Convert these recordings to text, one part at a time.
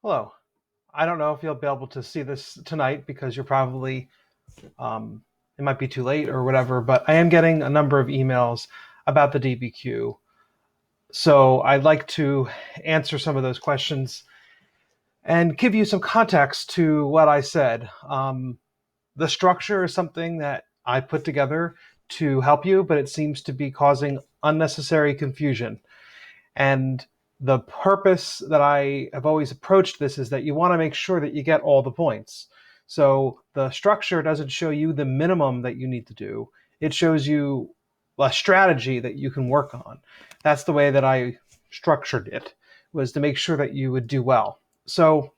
Hello. I don't know if you'll be able to see this tonight because you're probably, it might be too late or whatever, but I am getting a number of emails about the DBQ. So I'd like to answer some of those questions and give you some context to what I said. The structure is something that I put together to help you, but it seems to be causing unnecessary confusion. And the purpose that I have always approached this is that you want to make sure that you get all the points. So the structure doesn't show you the minimum that you need to do. It shows you a strategy that you can work on. That's the way that I structured it, was to make sure that you would do well. So,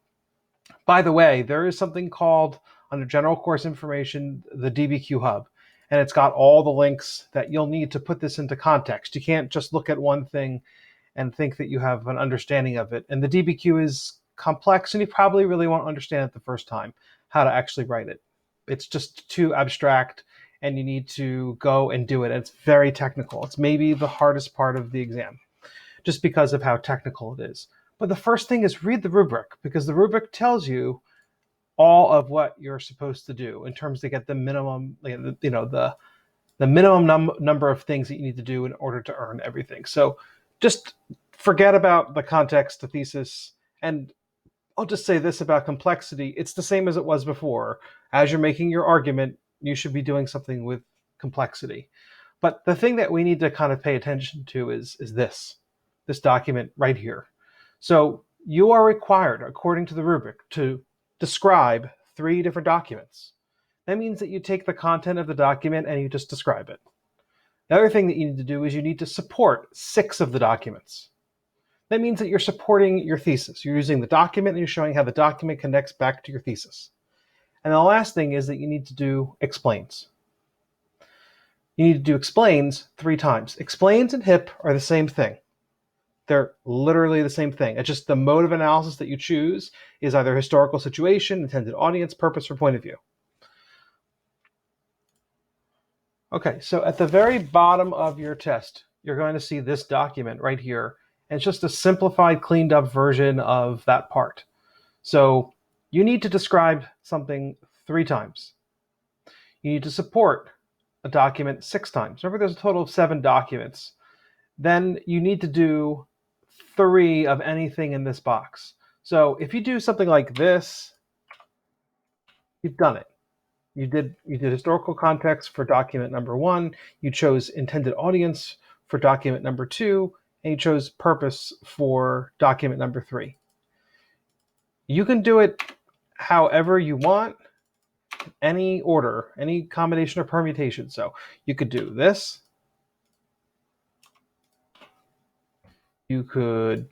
by the way, there is something called, under general course information, the DBQ Hub. And it's got all the links that you'll need to put this into context. You can't just look at one thing and think that you have an understanding of it. And the DBQ is complex, and you probably really won't understand it the first time, how to actually write it. It's just too abstract, and you need to go and do it. It's very technical. It's maybe the hardest part of the exam, just because of how technical it is. But the first thing is read the rubric, because the rubric tells you all of what you're supposed to do in terms to get the minimum, the minimum number of things that you need to do in order to earn everything. So just forget about the context, the thesis, and I'll just say this about complexity. It's the same as it was before. As you're making your argument, you should be doing something with complexity. But the thing that we need to kind of pay attention to is this document right here. So you are required, according to the rubric, to describe 3 different documents. That means that you take the content of the document and you just describe it. The other thing that you need to do is you need to support 6 of the documents. That means that you're supporting your thesis. You're using the document and you're showing how the document connects back to your thesis. And the last thing is that you need to do explains. You need to do explains 3 times. Explains and HIP are the same thing. They're literally the same thing. It's just the mode of analysis that you choose is either historical situation, intended audience, purpose, or point of view. Okay, so at the very bottom of your test, you're going to see this document right here. And it's just a simplified, cleaned up version of that part. So you need to describe something 3 times. You need to support a document 6 times. Remember, there's a total of 7 documents. Then you need to do 3 of anything in this box. So if you do something like this, you've done it. You did historical context for document number 1. You chose intended audience for document number 2, and you chose purpose for document number 3. You can do it however you want, any order, any combination or permutation. So you could do this. You could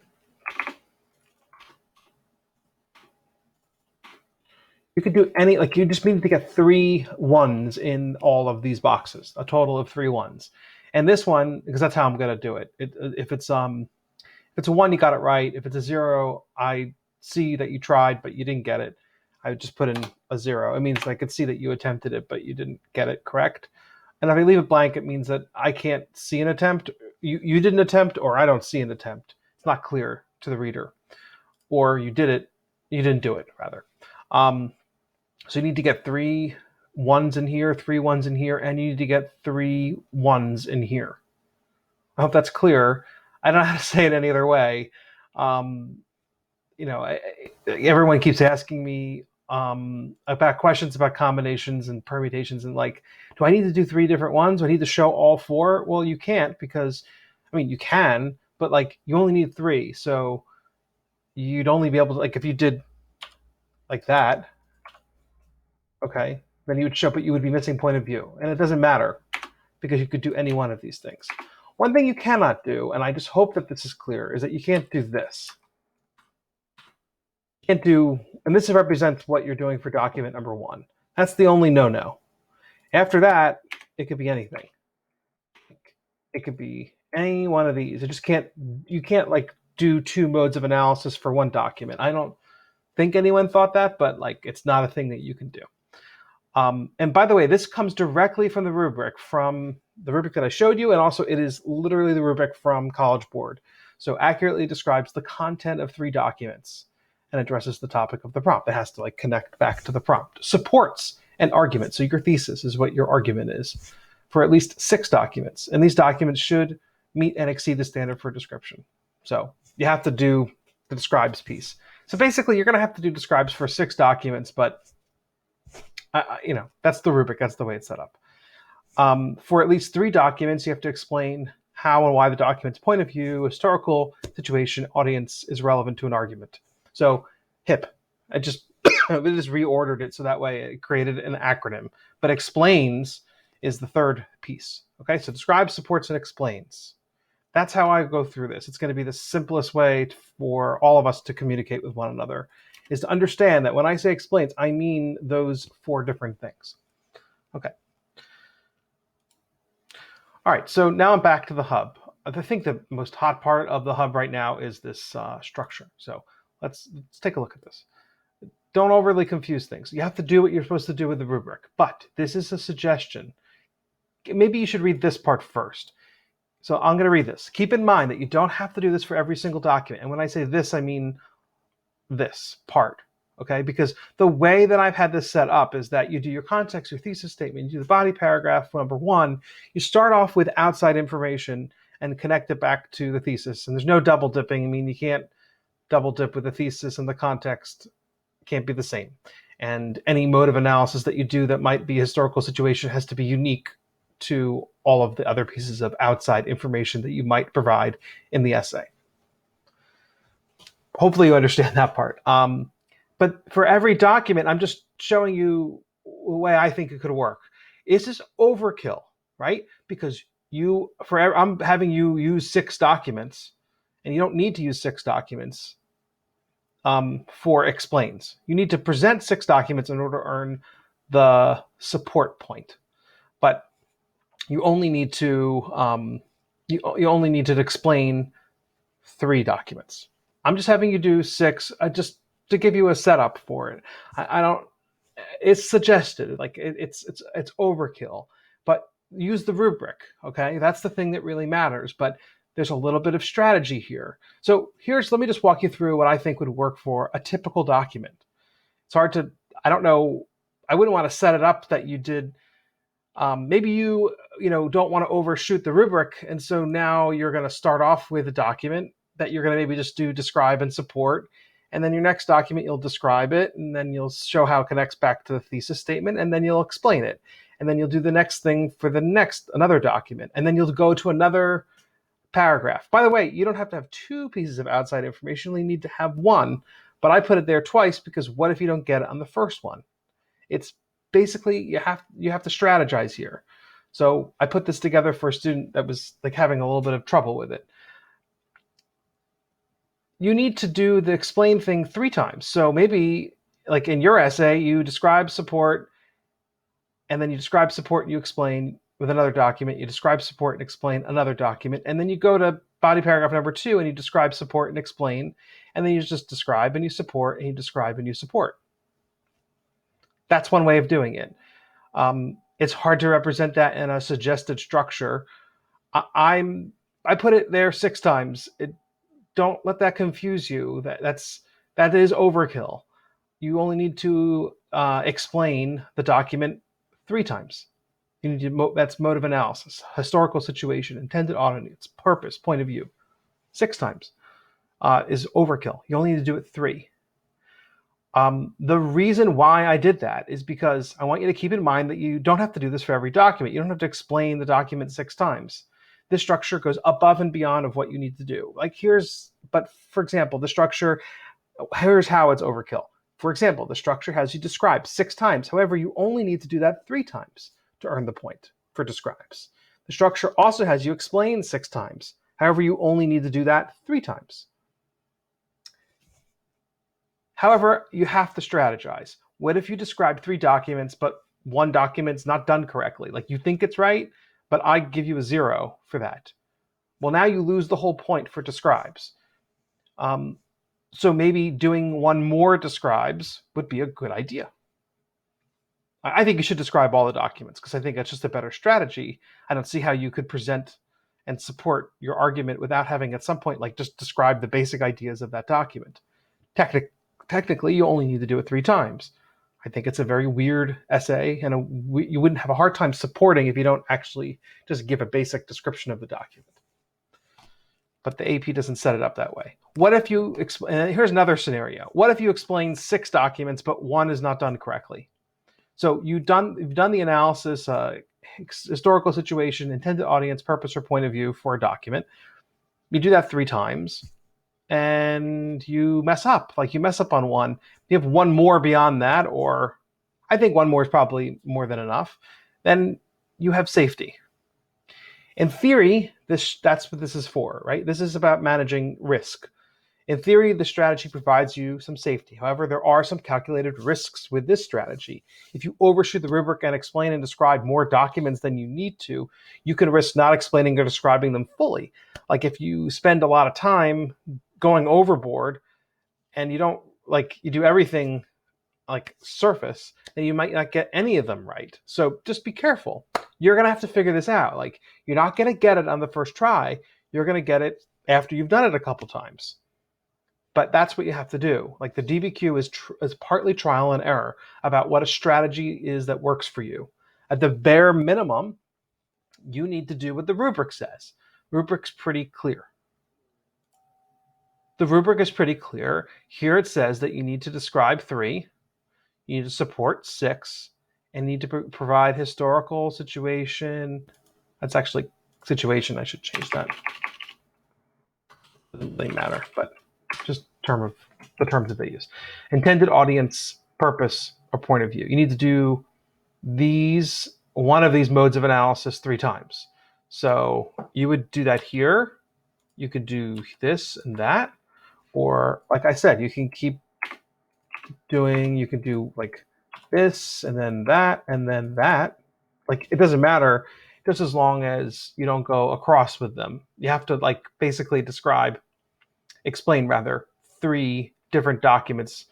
do any, like, you just need to get 3 ones in all of these boxes, a total of 3 ones. And this one, because that's how I'm going to do it. If it's a 1, you got it right. If it's a 0, I see that you tried, but you didn't get it. I would just put in a 0. It means I could see that you attempted it, but you didn't get it correct. And if I leave it blank, it means that I can't see an attempt. You didn't attempt, or I don't see an attempt. It's not clear to the reader. Or you did it, you didn't do it, rather. So you need to get 3 ones in here, 3 ones in here, and you need to get 3 ones in here. I hope that's clear. I don't know how to say it any other way. Everyone keeps asking me about questions about combinations and permutations, and like, do I need to do 3 different ones? Do I need to show all 4? Well, you can't, because, you can, but like, you only need 3. So you'd only be able to, like, if you did like that, okay, then you would show, but you would be missing point of view. And it doesn't matter, because you could do any one of these things. One thing you cannot do, and I just hope that this is clear, is that you can't do this. You can't do, and this represents what you're doing for document number 1. That's the only no-no. After that, it could be anything. It could be any one of these. You can't like do 2 modes of analysis for 1 document. I don't think anyone thought that, but like, it's not a thing that you can do. And by the way, this comes directly from the rubric that I showed you, and also it is literally the rubric from College Board. So accurately describes the content of 3 documents. and addresses the topic of the prompt. It has to like connect back to the prompt. Supports an argument. So your thesis is what your argument is for at least 6 documents. And these documents should meet and exceed the standard for description. So you have to do the describes piece. So basically you're going to have to do describes for 6 documents, but that's the rubric. That's the way it's set up. For at least 3 documents, you have to explain how and why the document's point of view, historical situation, audience is relevant to an argument. So HIP, I just reordered it so that way it created an acronym. But explains is the 3rd piece. Okay, so describes, supports, and explains. That's how I go through this. It's going to be the simplest way for all of us to communicate with one another, is to understand that when I say explains, I mean those 4 different things. Okay. All right, so now I'm back to the hub. I think the most hot part of the hub right now is this structure. So let's take a look at this. Don't overly confuse things. You have to do what you're supposed to do with the rubric, but this is a suggestion. Maybe you should read this part first. So I'm going to read this. Keep in mind that you don't have to do this for every single document. And when I say this, I mean this part. Okay, because the way that I've had this set up is that you do your context, your thesis statement, you do the body paragraph number 1, you start off with outside information and connect it back to the thesis. And there's no double dipping. I mean, you can't double dip with the thesis and the context can't be the same. And any mode of analysis that you do that might be a historical situation has to be unique to all of the other pieces of outside information that you might provide in the essay. Hopefully you understand that part. But for every document, I'm just showing you the way I think it could work. Is this overkill, right? Because I'm having you use 6 documents, and you don't need to use 6 documents for explains. You need to present 6 documents in order to earn the support point. But you only need to explain 3 documents. I'm just having you do 6. Just to give you a setup for it. I don't. It's suggested, like it's overkill, but use the rubric. Okay, that's the thing that really matters. But there's a little bit of strategy here. So let me just walk you through what I think would work for a typical document. It's hard to. I don't know. I wouldn't want to set it up that you did. Maybe you don't want to overshoot the rubric, and so now you're going to start off with a document that you're going to maybe just do describe and support. And then your next document, you'll describe it, and then you'll show how it connects back to the thesis statement, and then you'll explain it. And then you'll do the next thing for another document, and then you'll go to another paragraph. By the way, you don't have to have 2 pieces of outside information. You only need to have 1, but I put it there twice because what if you don't get it on the first one? It's basically, you have to strategize here. So I put this together for a student that was like having a little bit of trouble with it. You need to do the explain thing 3 times. So maybe like in your essay, you describe support, and then you describe support and you explain with another document. You describe support and explain another document. And then you go to body paragraph number 2 and you describe support and explain. And then you just describe and you support and you describe and you support. That's one way of doing it. It's hard to represent that in a suggested structure. I put it there 6 times. Don't let that confuse you. That is overkill. You only need to explain the document 3 times. You need to that's mode of analysis, historical situation, intended audience, purpose, point of view. 6 times is overkill. You only need to do it 3. The reason why I did that is because I want you to keep in mind that you don't have to do this for every document. You don't have to explain the document 6 times. This structure goes above and beyond of what you need to do. But for example, the structure, here's how it's overkill. For example, the structure has you describe 6 times. However, you only need to do that 3 times to earn the point for describes. The structure also has you explain 6 times. However, you only need to do that 3 times. However, you have to strategize. What if you describe 3 documents, but 1 document's not done correctly? Like you think it's right, but I give you a 0 for that. Well, now you lose the whole point for describes. So maybe doing 1 more describes would be a good idea. I think you should describe all the documents because I think that's just a better strategy. I don't see how you could present and support your argument without having at some point like just describe the basic ideas of that document. technically you only need to do it 3 times. I think it's a very weird essay, and you wouldn't have a hard time supporting if you don't actually just give a basic description of the document. But the AP doesn't set it up that way. What if you, here's another scenario. What if you explain 6 documents, but one is not done correctly? So you've done the analysis, historical situation, intended audience, purpose, or point of view for a document. You do that 3 times, and you mess up. Like you mess up on one. You have one more beyond that, or I think one more is probably more than enough. Then you have safety. In theory, that's what this is for, right? This is about managing risk. In theory, the strategy provides you some safety. However, there are some calculated risks with this strategy. If you overshoot the rubric and explain and describe more documents than you need to, you can risk not explaining or describing them fully. Like if you spend a lot of time going overboard and you do everything like surface, then you might not get any of them right. So just be careful. You're going to have to figure this out. Like you're not going to get it on the first try. You're going to get it after you've done it a couple times. But that's what you have to do. Like the DBQ is partly trial and error about what a strategy is that works for you. At the bare minimum, you need to do what the rubric says. Rubric's pretty clear. The rubric is pretty clear. Here it says that you need to describe 3, you need to support 6, and need to provide historical situation. That's actually situation. I should change that. Doesn't really matter, but just the terms that they use. Intended audience, purpose, or point of view. You need to do one of these modes of analysis 3 times. So you would do that here. You could do this and that. Or like I said, you can keep doing, you can do like this and then that and then that. Like it doesn't matter just as long as you don't go across with them. You have to like basically explain 3 different documents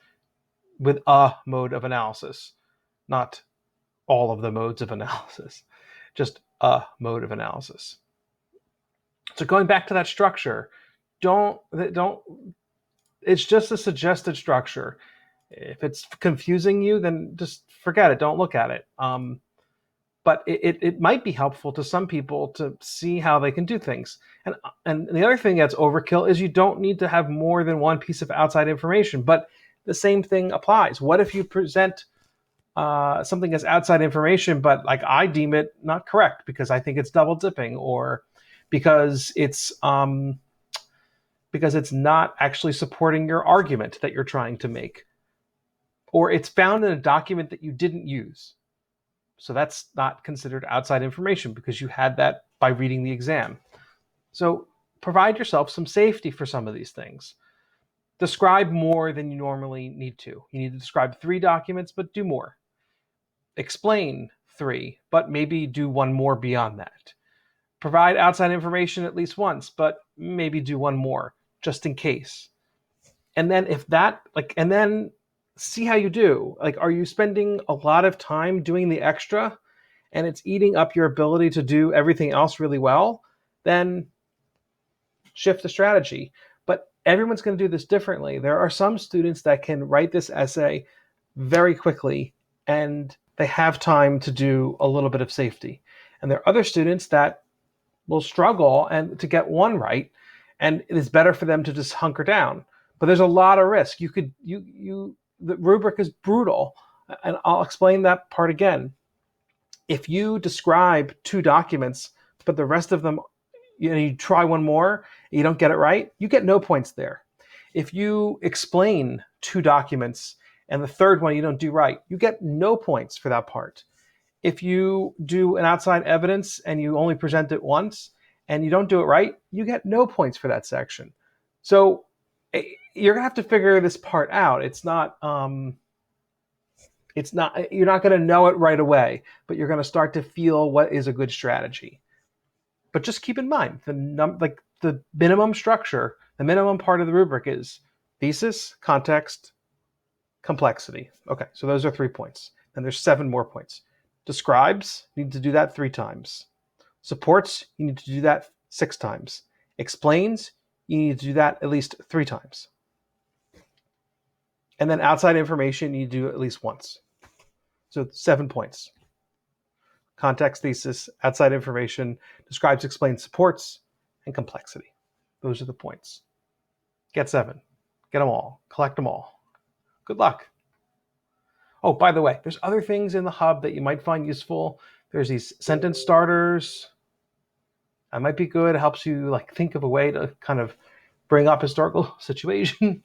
with a mode of analysis, not all of the modes of analysis, just a mode of analysis. So going back to that structure, it's just a suggested structure. If it's confusing you, then just forget it. Don't look at it. But it might be helpful to some people to see how they can do things. And the other thing that's overkill is you don't need to have more than one piece of outside information, but the same thing applies. What if you present something as outside information, but like I deem it not correct because I think it's double dipping, or because it's not actually supporting your argument that you're trying to make, or it's found in a document that you didn't use. So that's not considered outside information because you had that by reading the exam. So provide yourself some safety for some of these things. Describe more than you normally need to. You need to describe 3 documents, but do more. Explain 3, but maybe do 1 more beyond that. Provide outside information at least once, but maybe do 1 more just in case. And then and then see how you do. Like, are you spending a lot of time doing the extra and it's eating up your ability to do everything else really well? Then shift the strategy. But everyone's going to do this differently. There are some students that can write this essay very quickly and they have time to do a little bit of safety. And there are other students that will struggle and to get 1 right, and it is better for them to just hunker down. But there's a lot of risk. The rubric is brutal, and I'll explain that part again. If you describe 2 documents, but the rest of them, you try 1 more, you don't get it right, you get no points there. If you explain 2 documents and the 3rd one you don't do right, you get no points for that part. If you do an outside evidence and you only present it once and you don't do it right, you get no points for that section. So you're gonna have to figure this part out. You're not gonna know it right away, but you're gonna start to feel what is a good strategy. But just keep in mind the minimum structure, the minimum part of the rubric is thesis, context, complexity. Okay, so those are 3 points. And there's 7 more points. Describes, you need to do that 3 times. Supports, you need to do that 6 times. Explains, you need to do that at least 3 times. And then outside information, you do at least once. So 7 points. Context, thesis, outside information, describes, explains, supports, and complexity. Those are the points. Get 7. Get them all. Collect them all. Good luck. Oh, by the way, there's other things in the hub that you might find useful. There's these sentence starters. That might be good. It helps you think of a way to kind of bring up historical situation.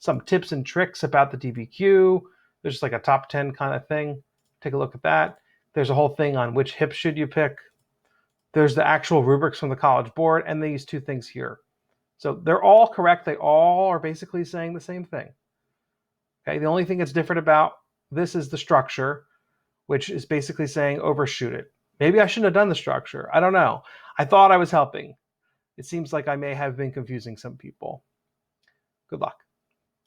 Some tips and tricks about the DBQ. There's just a top 10 kind of thing. Take a look at that. There's a whole thing on which HIP should you pick. There's the actual rubrics from the College Board and these 2 things here. So they're all correct. They all are basically saying the same thing. Okay, the only thing that's different about this is the structure, which is basically saying overshoot it. Maybe I shouldn't have done the structure. I don't know. I thought I was helping. It seems like I may have been confusing some people. Good luck.